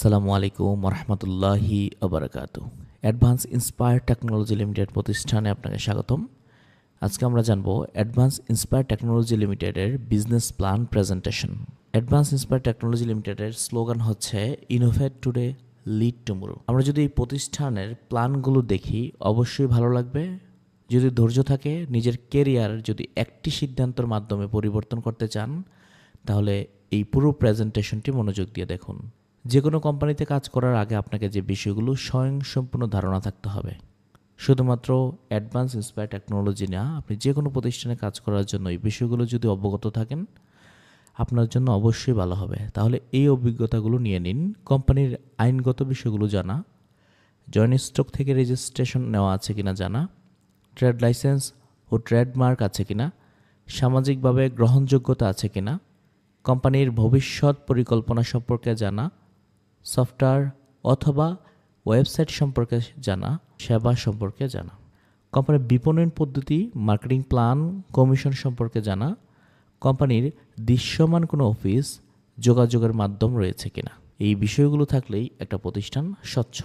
আসসালামু আলাইকুম রহমতুল্লাহি আবরাকাতু। অ্যাডভান্স ইন্সপায়ার টেকনোলজি লিমিটেড প্রতিষ্ঠানে আপনাকে স্বাগতম। আজকে আমরা জানবো অ্যাডভান্স ইন্সপায়ার টেকনোলজি লিমিটেডের business plan presentation. Advance inspire technology লিমিটেডের স্লোগান হচ্ছে ইনোভেট টুডে লিড টুমরো। আমরা যদি এই প্রতিষ্ঠানের প্ল্যানগুলো দেখি অবশ্যই ভালো লাগবে। যদি ধৈর্য থাকে, নিজের কেরিয়ার যদি একটি সিদ্ধান্তের মাধ্যমে পরিবর্তন করতে চান, তাহলে এই পুরো প্রেজেন্টেশনটি মনোযোগ দিয়ে দেখুন। যে কোনো কোম্পানিতে কাজ করার আগে আপনাকে যে বিষয়গুলো স্বয়ংসম্পূর্ণ ধারণা থাকতে হবে। শুধুমাত্র অ্যাডভান্স ইন্সপায়ার টেকনোলজি না, আপনি যে কোনো প্রতিষ্ঠানে কাজ করার জন্য এই বিষয়গুলো যদি অবগত থাকেন, আপনার জন্য অবশ্যই ভালো হবে। তাহলে এই অভিজ্ঞতাগুলো নিয়ে নিন। কোম্পানির আইনগত বিষয়গুলো জানা, জয়েন্ট স্টক থেকে রেজিস্ট্রেশন নেওয়া আছে কিনা জানা, ট্রেড লাইসেন্স ও ট্রেডমার্ক আছে কিনা, সামাজিকভাবে গ্রহণযোগ্যতা আছে কিনা, কোম্পানির ভবিষ্যৎ পরিকল্পনা সম্পর্কে জানা, সফটওয়্যার অথবা ওয়েবসাইট সম্পর্কে জানা, সেবা সম্পর্কে জানা, কোম্পানির বিপণন পদ্ধতি, মার্কেটিং প্ল্যান, কমিশন সম্পর্কে জানা, কোম্পানির দৃশ্যমান কোনো অফিস, যোগাযোগের মাধ্যম রয়েছে কিনা। এই বিষয়গুলো থাকলেই একটা প্রতিষ্ঠান স্বচ্ছ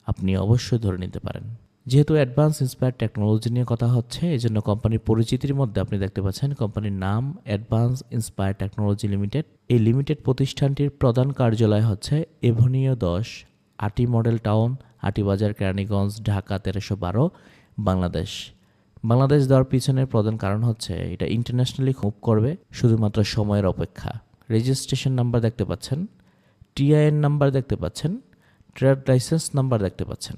আপনি অবশ্যই ধরে নিতে পারেন। যেহেতু অ্যাডভান্স ইন্সপায়ার টেকনোলজি নিয়ে কথা হচ্ছে, এই জন্য কোম্পানির পরিচিতির মধ্যে আপনি দেখতে পাচ্ছেন কোম্পানির নাম অ্যাডভান্স ইন্সপায়ার টেকনোলজি লিমিটেড। এই লিমিটেড প্রতিষ্ঠানটির প্রধান কার্যালয় হচ্ছে এভিনিউ 10, আটি মডেল টাউন, আটিবাজার, কেরানীগঞ্জ, ঢাকা 1312, বাংলাদেশ। বাংলাদেশ দেওয়ার পিছনের প্রধান কারণ হচ্ছে এটা ইন্টারন্যাশনালি মুভ করবে, শুধুমাত্র সময়ের অপেক্ষা। রেজিস্ট্রেশন নাম্বার দেখতে পাচ্ছেন, টিআইএন নাম্বার দেখতে পাচ্ছেন, ট্রেড লাইসেন্স নাম্বার দেখতে পাচ্ছেন।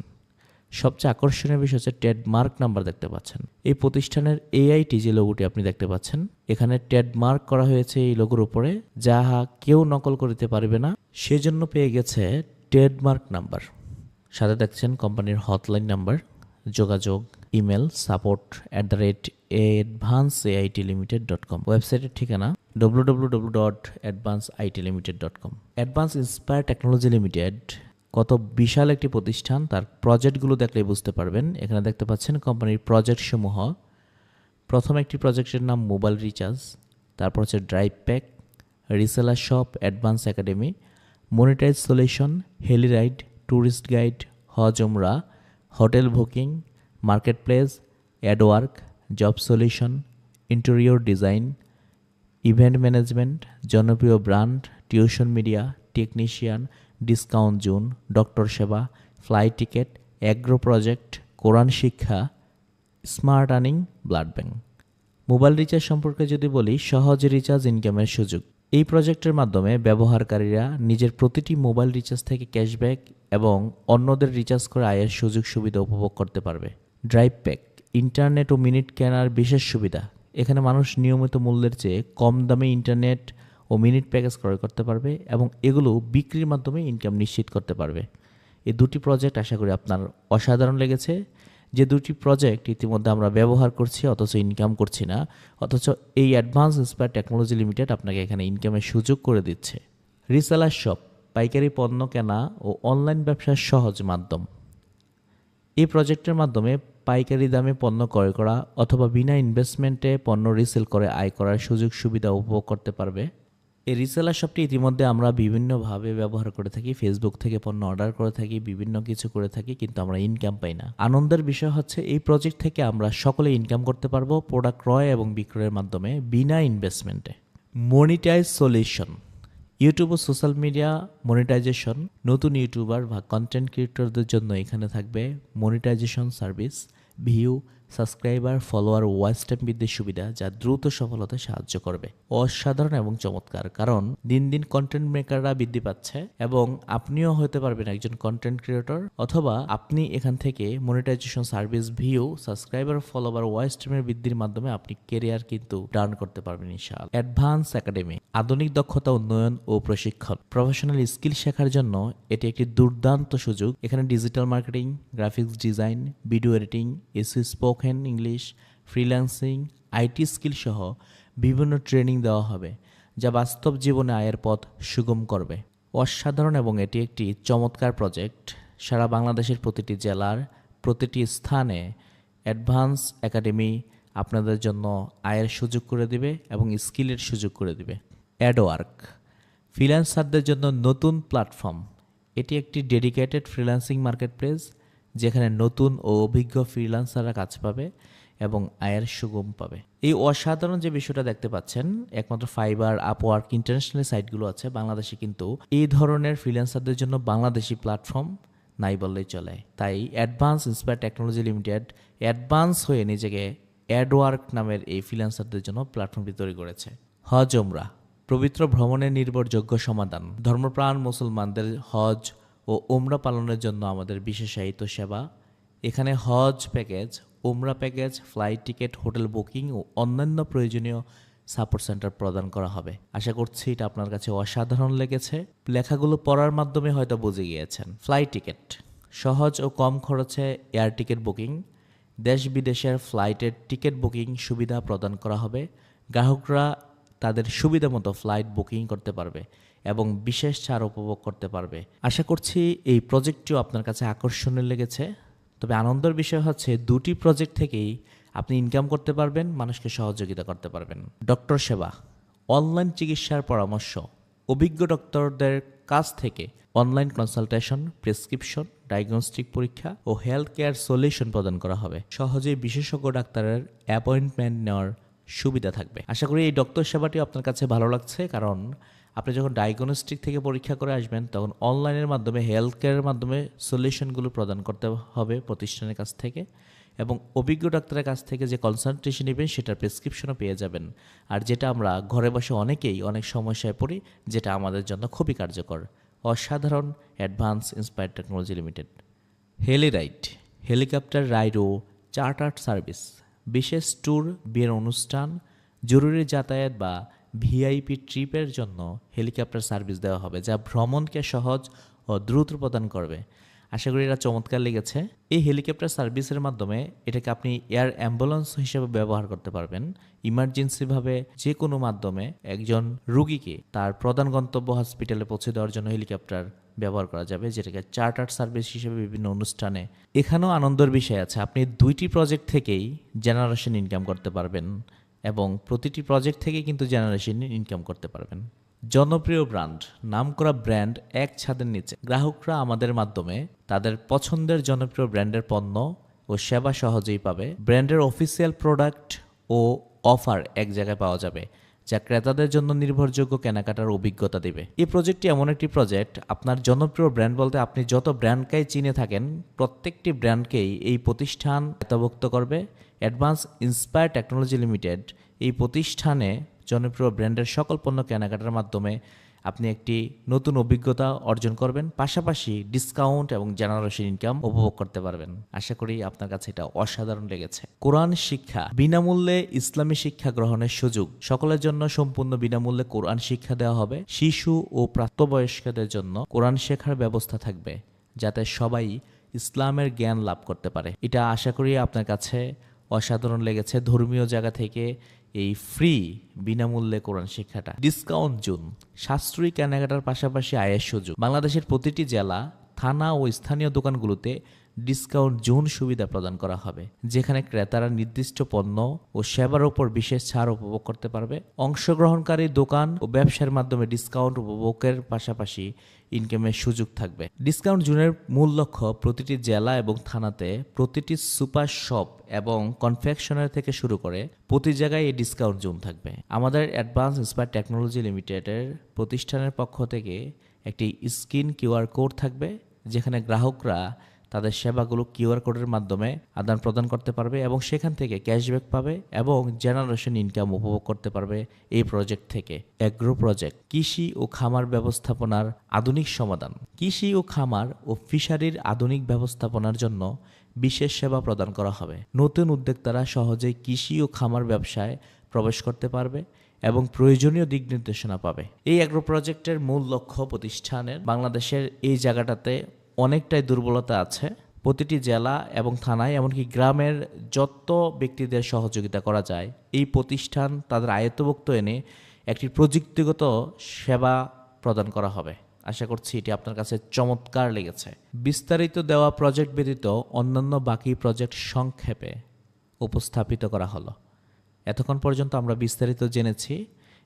সবচেয়ে আকর্ষণীয় বিষয় হচ্ছে ট্রেডমার্ক নাম্বার দেখতে পাচ্ছেন। এই প্রতিষ্ঠানের এআইটি যে লোগোটি আপনি দেখতে পাচ্ছেন, এখানে ট্রেডমার্ক করা হয়েছে এই লোগোর উপরে, যাহা কেউ নকল করতে পারবে না, সেজন্য পেয়ে গেছে ট্রেডমার্ক নাম্বার। সাথে দেখছেন কোম্পানির হটলাইন নাম্বার, যোগাযোগ, ইমেল support@advanceaitlimited.com, ওয়েবসাইটের ঠিকানা www.advanceaitlimited.com। Advance inspire technology limited কত বিশাল একটি প্রতিষ্ঠান, তার প্রজেক্টগুলো দেখলেই বুঝতে পারবেন। এখানে দেখতে পাচ্ছেন কোম্পানির প্রজেক্ট সমূহ। প্রথম একটি প্রজেক্টের নাম মোবাইল রিচার্জ, তারপর হচ্ছে drive pack, reseller shop, advance academy, monetize solution, heli ride, tourist guide, হজ উমরা, hotel booking, market place, adwork, job solution, interior design, event management, জনপ্রিয় brand, tuition media, technician, discount zone, doctor সেবা, flight ticket, agro project, কোরআন শিক্ষা, smart earning, blood bank. Mobile recharge সম্পর্কে যদি বলি, সহজ রিচার্জ ইনকামের সুযোগ। এই প্রজেক্টের মাধ্যমে ব্যবহারকারীরা নিজের প্রতিটি মোবাইল রিচার্জ থেকে ক্যাশব্যাক এবং অন্যদের রিচার্জ করে আয়ের সুযোগ সুবিধা উপভোগ করতে পারবে। ড্রাইভ প্যাক, ইন্টারনেট ও মিনিট কেনার বিশেষ সুবিধা। এখানে মানুষ নিয়মিত মূল্যের চেয়ে কম দামে ইন্টারনেট ও মিনিট প্যাকেজ ক্রয় করতে পারবে এবং এগুলো বিক্রির মাধ্যমে ইনকাম নিশ্চিত করতে পারবে। এই দুটি প্রজেক্ট আশা করি আপনার অসাধারণ লেগেছে। যে দুটি প্রজেক্ট ইতিমধ্যে আমরা ব্যবহার করছি অথচ ইনকাম করছি না, অথচ এই অ্যাডভান্স ইন্সপায়ার টেকনোলজি লিমিটেড আপনাকে এখানে ইনকামের সুযোগ করে দিচ্ছে। রিসেলার শপ, পাইকারি পণ্য কেনা ও অনলাইন ব্যবসার সহজ মাধ্যম। এই প্রজেক্টের মাধ্যমে পাইকারি দামে পণ্য ক্রয় করা অথবা বিনা ইনভেস্টমেন্টে পণ্য রিসেল করে আয় করার সুযোগ সুবিধা উপভোগ করতে পারবে। এই রিসেলার শপটি ইতিমধ্যে আমরা বিভিন্নভাবে ব্যবহার করে থাকি, ফেসবুক থেকে পণ্য অর্ডার করে থাকি, বিভিন্ন কিছু করে থাকি, কিন্তু আমরা ইনকাম পাই না। আনন্দের বিষয় হচ্ছে এই প্রজেক্ট থেকে আমরা সকলে ইনকাম করতে পারবো প্রোডাক্ট ক্রয় এবং বিক্রয়ের মাধ্যমে বিনা ইনভেস্টমেন্টে। মনিটাইজ সলিউশন, ইউটিউব ও সোশ্যাল মিডিয়া মনিটাইজেশন। নতুন ইউটিউবার বা কন্টেন্ট ক্রিয়েটরদের জন্য এখানে থাকবে monetization service, view, subscriber, follower, watch time বৃদ্ধির সুবিধা, যা দ্রুত সফলতায় সাহায্য করবে। অসাধারণ এবং চমৎকার, কারণ দিন দিন কন্টেন্ট মেকাররা বৃদ্ধি পাচ্ছে এবং আপনিও হতে পারবেন একজন কন্টেন্ট ক্রিয়েটর, অথবা আপনি এখান থেকে monetization service, view, subscriber, follower, watch টাইমের বৃদ্ধির মাধ্যমে আপনি কেরিয়ার কিন্তু টার্ন করতে পারবেন ইনশাআল্লাহ। অ্যাডভান্স একাডেমি, আধুনিক দক্ষতা উন্নয়ন ও প্রশিক্ষণ। প্রফেশনাল স্কিল শেখার জন্য এটি একটি দুর্দান্ত সুযোগ। এখানে digital marketing, graphics design, video editing, SEO, spoken English, freelancing, IT skill সহ বিভিন্ন ট্রেনিং দেওয়া হবে, যা বাস্তব জীবনে আয়ের পথ সুগম করবে। অসাধারণ এবং এটি একটি চমৎকার প্রজেক্ট। সারা বাংলাদেশের প্রতিটি জেলার প্রতিটি স্থানে অ্যাডভান্স একাডেমি আপনাদের জন্য আয়ের সুযোগ করে দিবে এবং স্কিলের সুযোগ করে দিবে। অ্যাডওয়ার্ক, ফ্রিল্যান্সারদের জন্য নতুন প্ল্যাটফর্ম। এটি একটি ডেডিকেটেড ফ্রিল্যান্সিং মার্কেটপ্লেস যেখানে নতুন ও অভিজ্ঞ ফ্রিল্যান্সাররা কাজ পাবে এবং আয়ের সুগম পাবে। এই অসাধারণ যে বিষয়টা দেখতে পাচ্ছেন, একমাত্র ফাইবার, আপওয়ার্ক, ইন্টারন্যাশনাল সাইটগুলো আছে, বাংলাদেশে কিন্তু এই ধরনের ফ্রিল্যান্সারদের জন্য বাংলাদেশি প্ল্যাটফর্ম নাই বললেই চলে। তাই advance inspire technology limited advance হয়ে নিজেকে অ্যাডওয়ার্ক নামের এই ফ্রিল্যান্সারদের জন্য প্ল্যাটফর্মটি তৈরি করেছে। হজ ওমরা পবিত্র ভ্রমণের নির্ভরযোগ্য সমাধান। ধর্মপ্রাণ মুসলমানদের হজ ও ওমরা পালনের জন্য আমাদের বিশেষায়িত সেবা। এখানে হজ প্যাকেজ, ওমরা package, flight ticket, hotel booking ও অন্যান্য প্রয়োজনীয় সাপোর্ট সেন্টার প্রদান করা হবে। আশা করছি এটা আপনার কাছে অসাধারণ লেগেছে। লেখাগুলো পড়ার মাধ্যমে হয়তো বুঝে গিয়েছেন। ফ্লাইট টিকিট, সহজ ও কম খরচে এয়ার টিকিট বুকিং, দেশ বিদেশের ফ্লাইটের টিকিট বুকিং সুবিধা প্রদান করা হবে। গ্রাহকরা তাদের সুবিধা মতো ফ্লাইট বুকিং করতে পারবে এবং বিশেষ ছাড় উপভোগ করতে পারবে। আশা করছি এই প্রজেক্টটিও আপনার কাছে আকর্ষণীয় লেগেছে। তবে আনন্দের বিষয় হচ্ছে দুটি প্রজেক্ট থেকেই আপনি ইনকাম করতে পারবেন, মানুষকে সহযোগিতা করতে পারবেন। ডক্টর সেবা, অনলাইন চিকিৎসার পরামর্শ, অভিজ্ঞ ডক্টরদের কাছ থেকে অনলাইন কনসালটেশন, প্রেসক্রিপশন, ডায়াগনস্টিক পরীক্ষা ও হেলথ কেয়ার সলিউশন প্রদান করা হবে। সহজেই বিশেষজ্ঞ ডাক্তারের অ্যাপয়েন্টমেন্ট নেওয়ার সুবিধা থাকবে। আশা করি এই ডক্টর সেবাটি আপনার কাছে ভালো লাগছে, কারণ আপনি যখন ডায়াগনস্টিক থেকে পরীক্ষা করে আসবেন তখন অনলাইনের মাধ্যমে হেলথ কেয়ারের মাধ্যমে সলিউশনগুলো প্রদান করতে হবে প্রতিষ্ঠানের কাছ থেকে, এবং অভিজ্ঞ ডাক্তারের কাছ থেকে যে কনসালটেশন নেবেন সেটার প্রেসক্রিপশনও পেয়ে যাবেন। আর যেটা আমরা ঘরে বসে অনেকেই অনেক সমস্যায় পড়ি, যেটা আমাদের জন্য খুবই কার্যকর। অসাধারণ advance inspire technology limited. Heli ride, helicopter ride ও চার্টার্ড সার্ভিস, বিশেষ ট্যুর, বিয়ের অনুষ্ঠান, জরুরি যাতায়াত বা ভিআইপি ট্রিপের জন্য হেলিকপ্টার সার্ভিস দেওয়া হবে, যা ভ্রমণকে সহজ ও দ্রুত প্রদান করবে। আশা করি এটা চমৎকার লেগেছে। এই হেলিকপ্টার সার্ভিসের মাধ্যমে এটাকে আপনি এয়ার অ্যাম্বুলেন্স হিসেবে ব্যবহার করতে পারবেন। ইমার্জেন্সিভাবে যে কোনো মাধ্যমে একজন রুগীকে তার প্রধান গন্তব্য হসপিটালে পৌঁছে দেওয়ার জন্য হেলিকপ্টার ব্যবহার করা যাবে, যেটাকে চার্টার্ড সার্ভিস হিসেবে বিভিন্ন অনুষ্ঠানে। এখানেও আনন্দের বিষয় আছে, আপনি দুইটি প্রজেক্ট থেকেই জেনারেশন ইনকাম করতে পারবেন এবং প্রতিটি প্রজেক্ট থেকে কিন্তু জেনারেশন ইনকাম করতে পারবেন। জনপ্রিয় ব্র্যান্ড, নামকরা ব্র্যান্ড এক ছাদের নিচে। গ্রাহকরা আমাদের মাধ্যমে তাদের পছন্দের জনপ্রিয় ব্র্যান্ডের পণ্য ও সেবা সহজেই পাবে। ব্র্যান্ডের অফিসিয়াল প্রোডাক্ট ও অফার এক জায়গায় পাওয়া যাবে, যা ক্রেতাদের জন্য নির্ভরযোগ্য কেনাকাটার অভিজ্ঞতা দেবে। এই প্রজেক্টটি এমন একটি প্রজেক্ট, আপনার জনপ্রিয় ব্র্যান্ড বলতে আপনি যত ব্র্যান্ডকেই চিনে থাকেন প্রত্যেকটি ব্র্যান্ডকেই এই প্রতিষ্ঠান আওতাভুক্ত করবে। অ্যাডভান্স ইন্সপায়ার টেকনোলজি লিমিটেড এই প্রতিষ্ঠানে জনপ্রিয় ব্র্যান্ডের সকল পণ্য কেনাকাটার মাধ্যমে আপনি একটি নতুন অভিজ্ঞতা অর্জন করবেন, পাশাপাশি ডিসকাউন্ট এবং জেনারেশন ইনকাম উপভোগ করতে পারবেন। আশা করি আপনার কাছে এটা অসাধারণ লেগেছে। কোরআন শিক্ষা, বিনামূল্যে ইসলামী শিক্ষা গ্রহণের সুযোগ। সকলের জন্য সম্পূর্ণ বিনামূল্যে কোরআন শিক্ষা দেওয়া হবে। শিশু ও প্রাপ্তবয়স্কদের জন্য কোরআন শেখার ব্যবস্থা থাকবে, যাতে সবাই ইসলামের জ্ঞান লাভ করতে পারে। এটা আশা করি আপনার কাছে অসাধারণ লেগেছে। ধর্মীয় জায়গা থেকে এই ফ্রি বিনামূল্যে কোরআন শিক্ষাটা। ডিসকাউন্ট জোন, সাশ্রয়ী কেনাকাটার পাশাপাশি আয়ের সুযোগ। বাংলাদেশের প্রতিটি জেলা, থানা ও স্থানীয় দোকানগুলোতে ডিসকাউন্ট জোন সুবিধা প্রদান করা হবে, যেখানে ক্রেতারা নির্দিষ্ট পণ্য ও সেবার উপর বিশেষ ছাড় উপভোগ করতে পারবে। অংশগ্রহণকারী দোকান ও ব্যবসার মাধ্যমে ডিসকাউন্ট উপভোগের পাশাপাশি ইনকামের সুযোগ থাকবে। ডিসকাউন্ট জোনের মূল লক্ষ্য প্রতিটি জেলা এবং থানাতে প্রতিটি সুপার শপ এবং কনফেকশনারি থেকে শুরু করে প্রতি জায়গায় এই ডিসকাউন্ট জোন থাকবে। আমাদের অ্যাডভান্স ইন্সপায়ার টেকনোলজি লিমিটেডের প্রতিষ্ঠানের পক্ষ থেকে একটি স্ক্রিন কিউআর কোড থাকবে, যেখানে গ্রাহকরা তাদের সেবাগুলো কিউআর কোডের মাধ্যমে আদান প্রদান করতে পারবে এবং সেখান থেকে ক্যাশব্যাক পাবে এবং জেনারেশন ইনকাম উপভোগ করতে পারবে এই প্রজেক্ট থেকে। এগ্রো প্রজেক্ট, কৃষি ও খামার ব্যবস্থাপনার আধুনিক সমাধান। কৃষি ও খামার ও ফিশারির আধুনিক ব্যবস্থাপনার জন্য বিশেষ সেবা প্রদান করা হবে। নতুন উদ্যোক্তারা সহজেই কৃষি ও খামার ব্যবসায় প্রবেশ করতে পারবে এবং প্রয়োজনীয় দিক নির্দেশনা পাবে। এই এগ্রো প্রজেক্টের মূল লক্ষ্য প্রতিষ্ঠানের বাংলাদেশের এই জায়গাটাতে অনেকটাই দুর্বলতা আছে। প্রতিটি জেলা এবং থানায় এমনকি গ্রামের যত ব্যক্তিদের সহযোগিতা করা যায় এই প্রতিষ্ঠান তাদের আয়ত্তভুক্ত এনে একটি প্রযুক্তিগত সেবা প্রদান করা হবে। আশা করছি এটি আপনার কাছে চমৎকার লেগেছে। বিস্তারিত দেওয়া প্রজেক্ট ব্যতীত অন্যান্য বাকি প্রজেক্ট সংক্ষেপে উপস্থাপিত করা হলো। এতক্ষণ পর্যন্ত আমরা বিস্তারিত জেনেছি।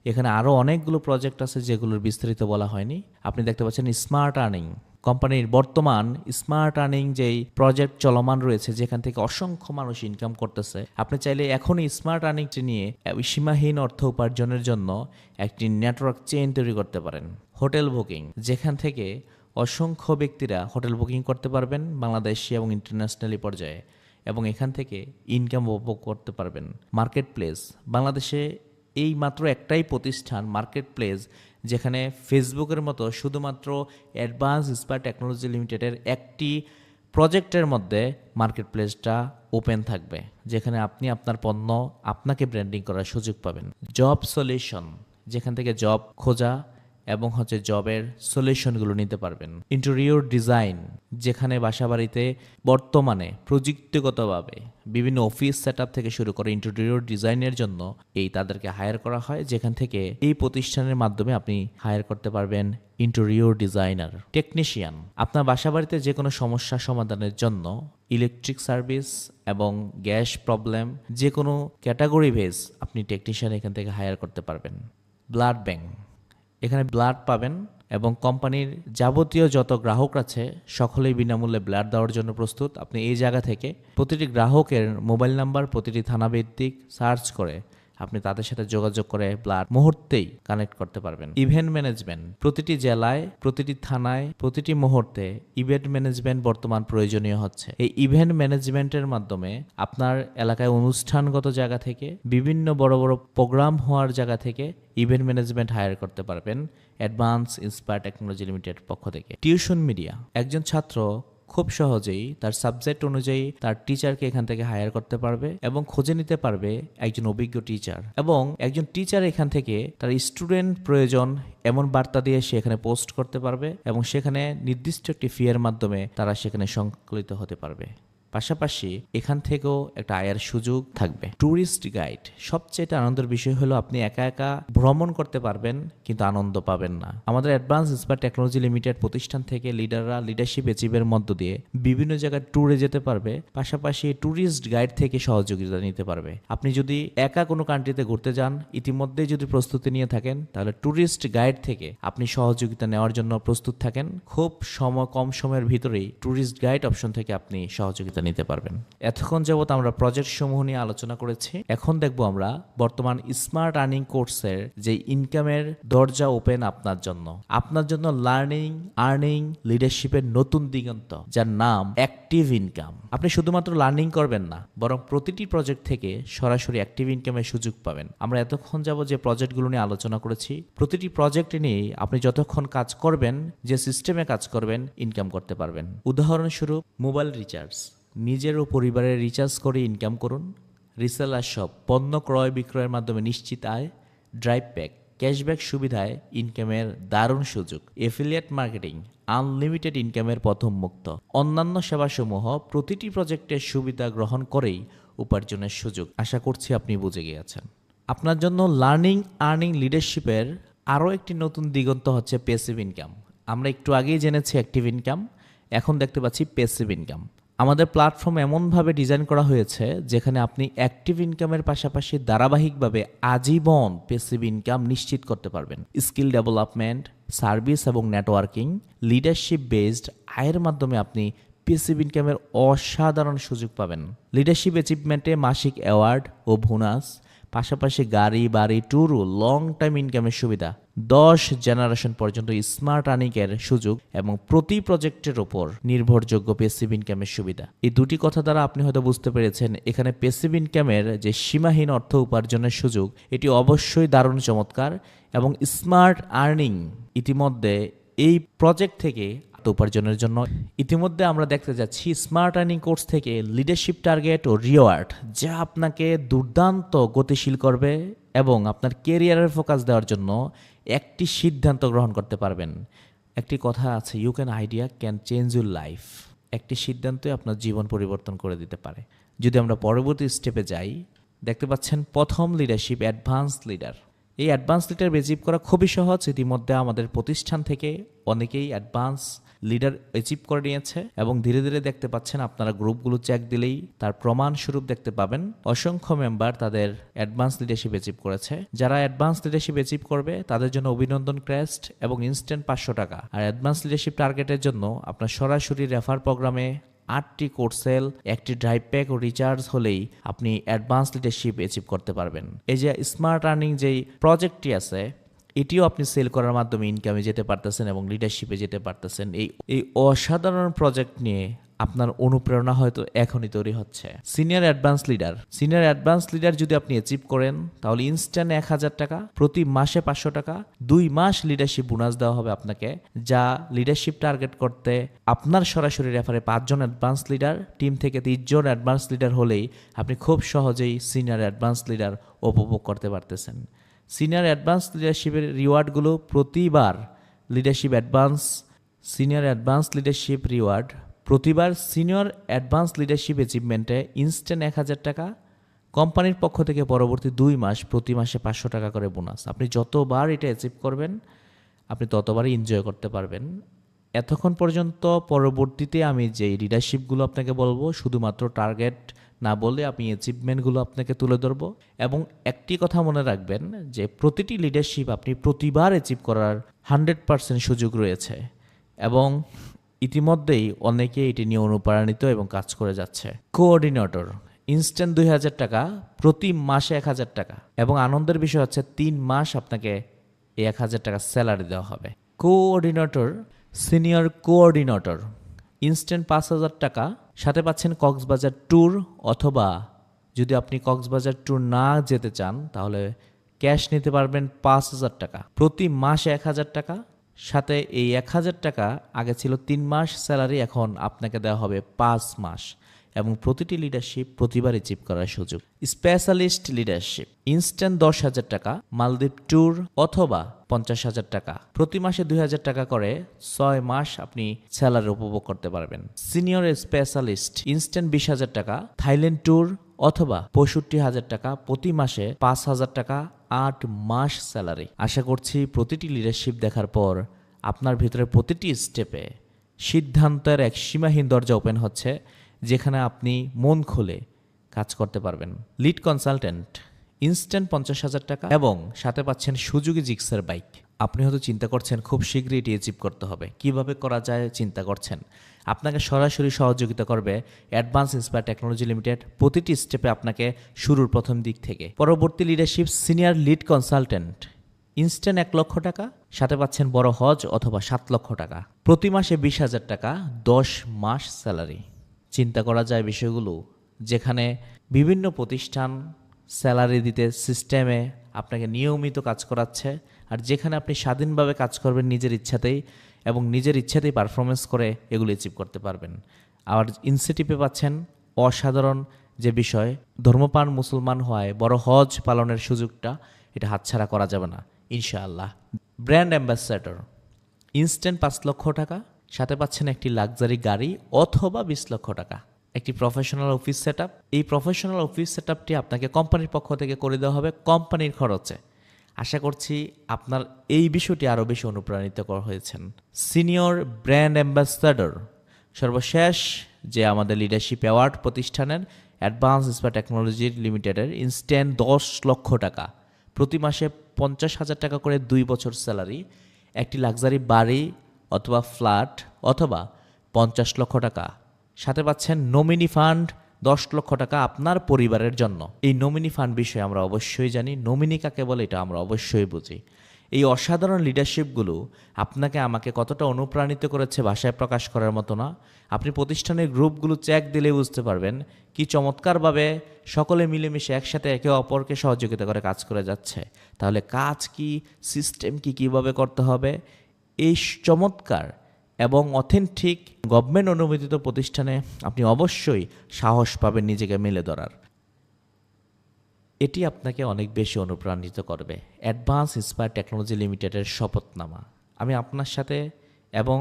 এখানে আরও অনেকগুলো প্রজেক্ট আছে যেগুলোর বিস্তারিত বলা হয়নি। আপনি দেখতে পাচ্ছেন স্মার্ট আর্নিং, কোম্পানির বর্তমান স্মার্ট আর্নিং যেই প্রজেক্ট চলমান রয়েছে, যেখান থেকে অসংখ্য মানুষ ইনকাম করতেছে, আপনি চাইলে এখনই স্মার্ট আর্নিংটি নিয়ে সীমাহীন অর্থ উপার্জনের জন্য একটি নেটওয়ার্ক চেইন তৈরি করতে পারেন। হোটেল বুকিং, যেখান থেকে অসংখ্য ব্যক্তিরা হোটেল বুকিং করতে পারবেন বাংলাদেশি এবং ইন্টারন্যাশনালি পর্যায়ে, এবং এখান থেকে ইনকাম উপভোগ করতে পারবেন। মার্কেট প্লেস, বাংলাদেশে এই মাত্র একটাই প্রতিষ্ঠান মার্কেট প্লেস, যেখানে ফেসবুকের মতো শুধুমাত্র অ্যাডভান্স স্পার টেকনোলজি লিমিটেডের একটি প্রজেক্টের মধ্যে মার্কেট প্লেসটা ওপেন থাকবে, যেখানে আপনি আপনার পণ্য আপনাকে ব্র্যান্ডিং করার সুযোগ পাবেন। জব সলিউশন, যেখান থেকে জব খোঁজা এবং জবের সলিউশনগুলো নিতে পারবেন। ইন্টেরিয়র ডিজাইন, যেখানে বাসাবাড়িতে বর্তমানে প্রযুক্তিগতভাবে বিভিন্ন অফিস সেটআপ থেকে শুরু করে ইন্টেরিয়র ডিজাইনের জন্য তাদেরকে হায়ার করা হয়, যেখান থেকে এই প্রতিষ্ঠানের মাধ্যমে আপনি হায়ার করতে পারবেন ইন্টেরিয়র ডিজাইনার। টেকনিশিয়ান, আপনার বাসাবাড়িতে যে কোনো সমস্যা সমাধানের জন্য ইলেকট্রিক সার্ভিস এবং গ্যাস প্রবলেম যে কোনো ক্যাটাগরি ভেজ আপনি টেকনিশিয়ান এখান থেকে হায়ার করতে পারবেন। ব্লাড ব্যাংক, এখানে ব্লাড পাবেন এবং কোম্পানির যাবতীয় যত গ্রাহক আছে সকলেই বিনামূল্যে ব্লাড দেওয়ার জন্য প্রস্তুত। আপনি এই জায়গা থেকে প্রতিটি গ্রাহকের মোবাইল নাম্বার প্রতিটি থানাভিত্তিক সার্চ করে আপনি তাদের সাথে যোগাযোগ করে ব্লাড মুহূর্তেই কানেক্ট করতে পারবেন। ইভেন্ট ম্যানেজমেন্ট, প্রতিটি জেলায় প্রতিটি থানায় প্রতিটি মুহূর্তে ইভেন্ট ম্যানেজমেন্ট বর্তমান প্রয়োজনীয় হচ্ছে। এই ইভেন্ট ম্যানেজমেন্টের মাধ্যমে আপনার এলাকায় অনুষ্ঠানগত জায়গা থেকে বিভিন্ন বড় বড় প্রোগ্রাম হওয়ার জায়গা থেকে ইভেন্ট ম্যানেজমেন্ট হায়ার করতে পারবেন অ্যাডভান্স ইন্সপায়ার টেকনোলজি লিমিটেড পক্ষ থেকে। টিউশন মিডিয়া, একজন ছাত্র খুব সহজেই তার সাবজেক্ট অনুযায়ী তার টিচারকে এখান থেকে হায়ার করতে পারবে এবং খুঁজে নিতে পারবে একজন অভিজ্ঞ টিচার, এবং একজন টিচার এখান থেকে তার স্টুডেন্ট প্রয়োজন এমন বার্তা দিয়ে সে এখানে পোস্ট করতে পারবে এবং সেখানে নির্দিষ্ট একটি ফিয়ের মাধ্যমে তারা সেখানে সংকলিত হতে পারবে। পাশাপাশি এখান থেকেও একটা আয়ের সুযোগ থাকবে। ট্যুরিস্ট গাইড, সবচেয়ে আনন্দের বিষয় হলো আপনি একা একা ভ্রমণ করতে পারবেন কিন্তু আনন্দ পাবেন না। আমাদের অ্যাডভান্স ইন্সপায়ার টেকনোলজি লিমিটেড প্রতিষ্ঠান থেকে লিডাররা লিডারশিপ অ্যাচিভের মধ্য দিয়ে বিভিন্ন জায়গায় ট্যুরে যেতে পারবে, পাশাপাশি ট্যুরিস্ট গাইড থেকে সহযোগিতা নিতে পারবে। আপনি যদি একা কোনো কান্ট্রিতে ঘুরতে যান, ইতিমধ্যেই যদি প্রস্তুতি নিয়ে থাকেন, তাহলে ট্যুরিস্ট গাইড থেকে আপনি সহযোগিতা নেওয়ার জন্য প্রস্তুত থাকেন। খুব কম সময়ের ভিতরেই ট্যুরিস্ট গাইড অপশন থেকে আপনি সহযোগিতা নিতে পারবেন। এতক্ষণ যাবত আমরা প্রজেক্ট সমূহ নিয়ে আলোচনা করেছি। এখন দেখব আমরা বর্তমান স্মার্ট আর্নিং কোর্সের যে ইনকামের দরজা ওপেন আপনার জন্য লার্নিং আর্নিং লিডারশিপের নতুন দিগন্ত, যার নাম অ্যাক্টিভ ইনকাম। আপনি শুধুমাত্র লার্নিং করবেন না, বরং প্রতিটি প্রজেক্ট থেকে সরাসরি অ্যাক্টিভ ইনকামের সুযোগ পাবেন। আমরা এতক্ষণ যাবত যে প্রজেক্টগুলো নিয়ে আলোচনা করেছি, প্রতিটি প্রজেক্ট নিয়ে আপনি যতক্ষণ কাজ করবেন, যে সিস্টেমে কাজ করবেন, ইনকাম করতে পারবেন। উদাহরণস্বরূপ মোবাইল রিচার্জ, নিজের ও পরিবারের রিচার্জ করে ইনকাম করুন। রিসেলার শপ, পণ্য ক্রয় বিক্রয়ের মাধ্যমে নিশ্চিত আয়। ড্রাইভ প্যাক, ক্যাশব্যাক সুবিধায় ইনকামের দারুণ সুযোগ। এফিলিয়েট মার্কেটিং, আনলিমিটেড ইনকামের প্রথম মুক্ত। অন্যান্য সেবাসমূহ প্রতিটি প্রজেক্টের সুবিধা গ্রহণ করেই উপার্জনের সুযোগ। আশা করছি আপনি বুঝে গিয়েছেন। আপনার জন্য লার্নিং আর্নিং লিডারশিপের আরও একটি নতুন দিগন্ত হচ্ছে প্যাসিভ ইনকাম। আমরা একটু আগেই জেনেছি অ্যাক্টিভ ইনকাম, এখন দেখতে পাচ্ছি প্যাসিভ ইনকাম। আমাদের প্ল্যাটফর্ম এমনভাবে ডিজাইন করা হয়েছে যেখানে আপনি অ্যাক্টিভ ইনকামের পাশাপাশি ধারাবাহিকভাবে আজীবন প্যাসিভ ইনকাম নিশ্চিত করতে পারবেন। স্কিল ডেভেলপমেন্ট, সার্ভিস এবং নেটওয়ার্কিং, লিডারশিপ বেসড আয়ের মাধ্যমে আপনি প্যাসিভ ইনকামের অসাধারণ সুযোগ পাবেন। লিডারশিপ অ্যাচিভমেন্টে মাসিক অ্যাওয়ার্ড ও বোনাস, পাশাপাশি গাড়ি বাড়ি ট্যুর ও লং টাইম ইনকামের সুবিধা, 10 জেনারেশন পর্যন্ত স্মার্ট আর্নিংয়ের সুযোগ এবং প্রতি প্রজেক্টের ওপর নির্ভরযোগ্য প্যাসিভ ইনকামের সুবিধা। এই দুটি কথা দ্বারা আপনি হয়তো বুঝতে পেরেছেন এখানে প্যাসিভ ইনকামের যে সীমাহীন অর্থ উপার্জনের সুযোগ, এটি অবশ্যই দারুণ চমৎকার। এবং স্মার্ট আর্নিং ইতিমধ্যে এই প্রজেক্ট থেকে উপার্জনের জন্য ইতিমধ্যে আমরা দেখতে যাচ্ছি স্মার্ট আর্নিং কোর্স থেকে লিডারশিপ টার্গেট ও রিওয়ার্ড, যা আপনাকে দুর্দান্ত গতিশীল করবে এবং আপনার ক্যারিয়ারের ফোকাস দেওয়ার জন্য একটি সিদ্ধান্ত গ্রহণ করতে পারবেন। একটি কথা আছে, you can idea can change your life. একটি সিদ্ধান্তই আপনার জীবন পরিবর্তন করে দিতে পারে। যদি আমরা পরবর্তী স্টেপে যাই, দেখতে পাচ্ছেন প্রথম লিডারশিপ অ্যাডভান্স লিডার। এই অ্যাডভান্স লিডার অ্যাচিভ করা খুবই সহজ। ইতিমধ্যে আমাদের প্রতিষ্ঠান থেকে অনেকেই অ্যাডভান্স লিডার অ্যাচিভ করে নিয়েছে এবং ধীরে ধীরে দেখতে পাচ্ছেন আপনারা গ্রুপগুলো চেক দিলেই তার প্রমাণস্বরূপ দেখতে পাবেন অসংখ্য মেম্বার তাদের অ্যাডভান্স লিডারশিপ অ্যাচিভ করেছে। যারা অ্যাডভান্স লিডারশিপ অ্যাচিভ করবে তাদের জন্য অভিনন্দন ক্রেস্ট এবং ইনস্ট্যান্ট 500 টাকা। আর অ্যাডভান্স লিডারশিপ টার্গেটের জন্য আপনার সরাসরি রেফার প্রোগ্রামে 8টি কোর্স সেল, একটি ড্রাইভ প্যাক ও রিচার্জ হলেই আপনি অ্যাডভান্স লিডারশিপ অ্যাচিভ করতে পারবেন। এই যে স্মার্ট আর্নিং যেই প্রজেক্টটি আছে এটিও আপনি সেল করার মাধ্যমে ইনকামে যেতে পারতেছেন এবং লিডারশিপে যেতে পারতেছেন। এই অসাধারণ প্রজেক্ট নিয়ে আপনার অনুপ্রেরণা হয়তো এখনই তৈরি হচ্ছে। সিনিয়র অ্যাডভান্স লিডার যদি আপনি অ্যাচিভ করেন তাহলে ইনস্ট্যান্ট 1000 টাকা, প্রতি মাসে 500 টাকা, 2 মাস লিডারশিপ বোনাস দেওয়া হবে আপনাকে, যা লিডারশিপ টার্গেট করতে আপনার সরাসরি রেফারে 5 জন অ্যাডভান্স লিডার, টিম থেকে 30 জন অ্যাডভান্স লিডার হলেই আপনি খুব সহজেই সিনিয়র অ্যাডভান্স লিডার উপভোগ করতে পারতেছেন। সিনিয়র অ্যাডভান্স লিডারশিপের রিওয়ার্ডগুলো প্রতিবার সিনিয়র অ্যাডভান্স লিডারশিপ রিওয়ার্ড প্রতিবার সিনিয়র অ্যাডভান্স লিডারশিপ অ্যাচিভমেন্টে ইনস্ট্যান্ট 1000 টাকা, কোম্পানির পক্ষ থেকে পরবর্তী 2 মাস প্রতি মাসে 500 টাকা করে বোনাস। আপনি যতবার এটা অ্যাচিভ করবেন আপনি ততবারই এনজয় করতে পারবেন। এতক্ষণ পর্যন্ত পরবর্তীতে আমি যে লিডারশিপগুলো আপনাকে বলবো শুধুমাত্র টার্গেট না বলে আমি অ্যাচিভমেন্টগুলো আপনাকে তুলে ধরবো। এবং একটি কথা মনে রাখবেন যে প্রতিটি লিডারশিপ আপনি প্রতিবার অ্যাচিভ করার 100% সুযোগ রয়েছে এবং ইতিমধ্যেই অনেকে এটি নিয়ে অনুপ্রাণিত এবং কাজ করে যাচ্ছে। কোঅর্ডিনেটর ইনস্ট্যান্ট 2000 টাকা, প্রতি মাসে 1000 টাকা এবং আনন্দের বিষয় হচ্ছে 3 মাস আপনাকে এই 1000 টাকা স্যালারি দেওয়া হবে। সিনিয়র কোঅর্ডিনেটর ইনস্ট্যান্ট 5000 টাকা, সাথে পাচ্ছেন কক্সবাজার ট্যুর, অথবা যদি আপনি কক্সবাজার ট্যুর না যেতে চান তাহলে ক্যাশ নিতে পারবেন 5000 টাকা, প্রতি মাসে 1000 টাকা, সাথে এই 1000 টাকা আগে ছিল 3 মাস স্যালারি, এখন আপনাকে দেওয়া হবে 5 মাস এবং প্রতিটি লিডারশিপ প্রতিবার অ্যাচিভ করার সুযোগ। স্পেশালিস্ট লিডারশিপ ইনস্ট্যান্ট 10,000 টাকা, মালদ্বীপ ট্যুর অথবা 50,000 টাকা, প্রতি মাসে 2000 টাকা করে 6 মাস আপনি স্যালারি উপভোগ করতে পারবেন। সিনিয়র স্পেশালিস্ট ইনস্ট্যান্ট 20,000 টাকা, থাইল্যান্ড ট্যুর অথবা 65,000 টাকা, প্রতি মাসে 5,000 টাকা, 8 মাস স্যালারি। আশা করছি প্রতিটি লিডারশিপ দেখার পর আপনার ভিতরে প্রতিটি স্টেপে সিদ্ধান্তের এক সীমাহীন দরজা ওপেন হচ্ছে, যেখানে আপনি মন খুলে কাজ করতে পারবেন। লিড কনসালটেন্ট ইনস্ট্যান্ট 50,000 টাকা এবং সাথে পাচ্ছেন সুজুকি জিক্সার বাইক। আপনি হয়তো চিন্তা করছেন খুব শীঘ্রই এটি অ্যাচিভ করতে হবে, কিভাবে করা যায় চিন্তা করছেন। আপনাকে সরাসরি সহযোগিতা করবে অ্যাডভান্স ইন্সপায়ার টেকনোলজি লিমিটেড প্রতিটি স্টেপে আপনাকে শুরুর প্রথম দিক থেকে। পরবর্তী leadership senior lead consultant instant 1 লক্ষ টাকা, সাথে পাচ্ছেন বড় হজ অথবা 7 লক্ষ টাকা, প্রতি মাসে 20,000 টাকা, 10 মাস স্যালারি। চিন্তা করা যায় বিষয়গুলো, যেখানে বিভিন্ন প্রতিষ্ঠান স্যালারি দিতে সিস্টেমে আপনাকে নিয়মিত কাজ করাচ্ছে, আর যেখানে আপনি স্বাধীনভাবে কাজ করবেন নিজের ইচ্ছাতেই এবং নিজের ইচ্ছাতেই পারফরমেন্স করে এগুলো অ্যাচিভ করতে পারবেন। আবার ইনসেন্টিভে পাচ্ছেন অসাধারণ যে বিষয়, ধর্মপ্রাণ মুসলমান হওয়ায় বড় হজ পালনের সুযোগটা এটা হাতছাড়া করা যাবে না ইনশাআল্লাহ। ব্র্যান্ড অ্যাম্বাসেডর ইনস্ট্যান্ট 5 লক্ষ টাকা, সাথে পাচ্ছেন একটি লাক্সারি গাড়ি অথবা 20 লক্ষ টাকা, একটি প্রফেশনাল অফিস সেটআপ। এই প্রফেশনাল অফিস সেটআপটি আপনাকে কোম্পানির পক্ষ থেকে করে দেওয়া হবে কোম্পানির খরচে। আশা করছি আপনার এই বিষয়টি আরও বেশি অনুপ্রাণিত হয়েছেন। সিনিয়র ব্র্যান্ড অ্যাম্বাসেডর সর্বশেষ যে আমাদের লিডারশিপ অ্যাওয়ার্ড প্রতিষ্ঠানের অ্যাডভান্স ইন্সপায়ার টেকনোলজি লিমিটেডের ইনস্ট্যান্ট 10 লক্ষ টাকা, প্রতি মাসে 50,000 টাকা করে 2 বছর স্যালারি, একটি লাক্সারি বাড়ি অথবা ফ্ল্যাট অথবা 50 লক্ষ টাকা, সাথে পাচ্ছেন নমিনি ফান্ড 10 লক্ষ টাকা আপনার পরিবারের জন্য। এই নমিনি ফান্ড বিষয়ে আমরা অবশ্যই জানি, নমিনি কাকে বলে এটা আমরা অবশ্যই বুঝি। এই অসাধারণ লিডারশিপগুলো আপনাকে আমাকে কতটা অনুপ্রাণিত করেছে ভাষায় প্রকাশ করার মতো না। আপনি প্রতিষ্ঠানের গ্রুপগুলো চেক দিলে বুঝতে পারবেন কি চমৎকারভাবে সকলে মিলেমিশে একসাথে একে অপরকে সহযোগিতা করে কাজ করে যাচ্ছে। তাহলে কাজ কি, সিস্টেম কি, কীভাবে করতে হবে, এই চমৎকার এবং অথেন্টিক গভর্নমেন্ট অনুমোদিত প্রতিষ্ঠানে আপনি অবশ্যই সাহস পাবেন নিজেকে মেলে ধরার। এটি আপনাকে অনেক বেশি অনুপ্রাণিত করবে। অ্যাডভান্স ইন্সপায়ার টেকনোলজি লিমিটেডের শপথনামা আমি আপনার সাথে এবং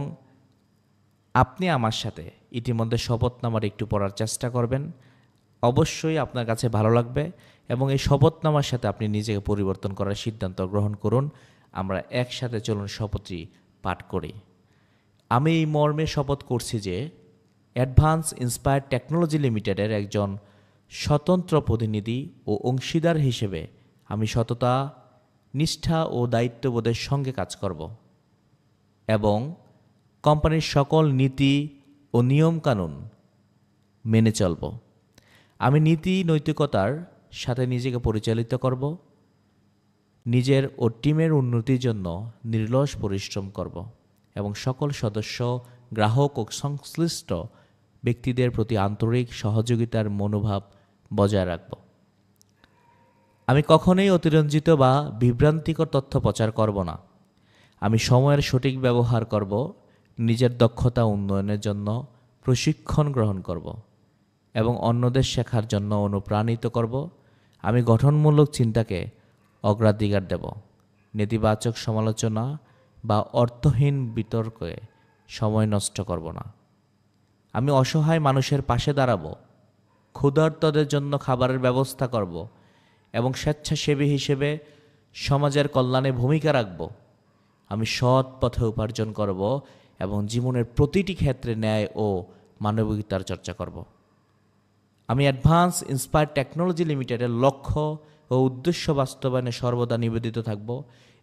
আপনি আমার সাথে ইতিমধ্যে শপথনামার একটু পড়ার চেষ্টা করবেন। অবশ্যই আপনার কাছে ভালো লাগবে এবং এই শপথনামার সাথে আপনি নিজেকে পরিবর্তন করার সিদ্ধান্ত গ্রহণ করুন। আমরা একসাথে চলুন শপথটি পাঠ করি। আমি এই মর্মে শপথ করছি যে অ্যাডভান্স ইন্সপায়ার টেকনোলজি লিমিটেডের একজন স্বতন্ত্র প্রতিনিধি ও অংশীদার হিসেবে আমি সততা, নিষ্ঠা ও দায়িত্ববোধের সঙ্গে কাজ করব এবং কোম্পানির সকল নীতি ও নিয়মকানুন মেনে চলব। আমি নীতি নৈতিকতার সাথে নিজেকে পরিচালিত করব, নিজের ও টিমের উন্নতির জন্য নির্লস পরিশ্রম করব এবং সকল সদস্য, গ্রাহক ও সংশ্লিষ্ট ব্যক্তিদের প্রতি আন্তরিক সহযোগিতার মনোভাব বজায় রাখব। আমি কখনোই অতিরঞ্জিত বা বিভ্রান্তিকর তথ্য প্রচার করব না। আমি সময়ের সঠিক ব্যবহার করব, নিজের দক্ষতা উন্নয়নের জন্য প্রশিক্ষণ গ্রহণ করব এবং অন্যদের শেখার জন্য অনুপ্রাণিত করব। আমি গঠনমূলক চিন্তাকে অগ্রাধিকার দেব, নেতিবাচক সমালোচনা বা অর্থহীন বিতর্কে সময় নষ্ট করব না। আমি অসহায় মানুষের পাশে দাঁড়াবো, ক্ষুধার্তদের জন্য খাবারের ব্যবস্থা করব এবং স্বেচ্ছাসেবী হিসেবে সমাজের কল্যাণে ভূমিকা রাখব। আমি সৎ পথে উপার্জন করব এবং জীবনের প্রতিটি ক্ষেত্রে ন্যায় ও মানবিকতার চর্চা করব। আমি অ্যাডভান্স ইন্সপায়ার টেকনোলজি লিমিটেডের লক্ষ্য ও উদ্দেশ্য বাস্তবায়নে সর্বদা নিবেদিত থাকব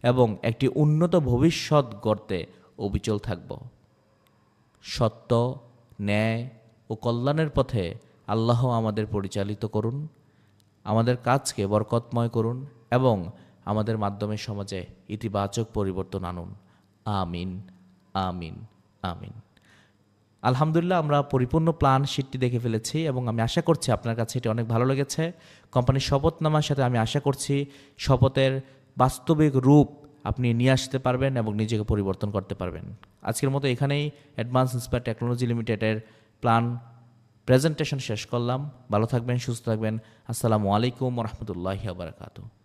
এবং একটি উন্নত ভবিষ্যৎ গড়তে অবিচল থাকব। সত্য, ন্যায় ও কল্যাণের পথে আল্লাহ আমাদের পরিচালিত করুন, আমাদের কাজকে বরকতময় করুন এবং আমাদের মাধ্যমে সমাজে ইতিবাচক পরিবর্তন আনুন। আমিন, আমিন, আমিন। আলহামদুলিল্লাহ, আমরা পরিপূর্ণ প্ল্যান শিটটি দেখে ফেলেছি এবং আমি আশা করছি আপনার কাছে এটি অনেক ভালো লেগেছে। কোম্পানির শপথনামার সাথে আমি আশা করছি শপথের বাস্তবিক রূপ আপনি নিয়ে আসতে পারবেন এবং নিজেকে পরিবর্তন করতে পারবেন। আজকের মতো এখানেই অ্যাডভান্স ইন্সপায়ার টেকনোলজি লিমিটেডের প্ল্যান প্রেজেন্টেশন শেষ করলাম। ভালো থাকবেন, সুস্থ থাকবেন। আসসালামু আলাইকুম ওয়া রাহমাতুল্লাহি ওয়া বারাকাতুহু।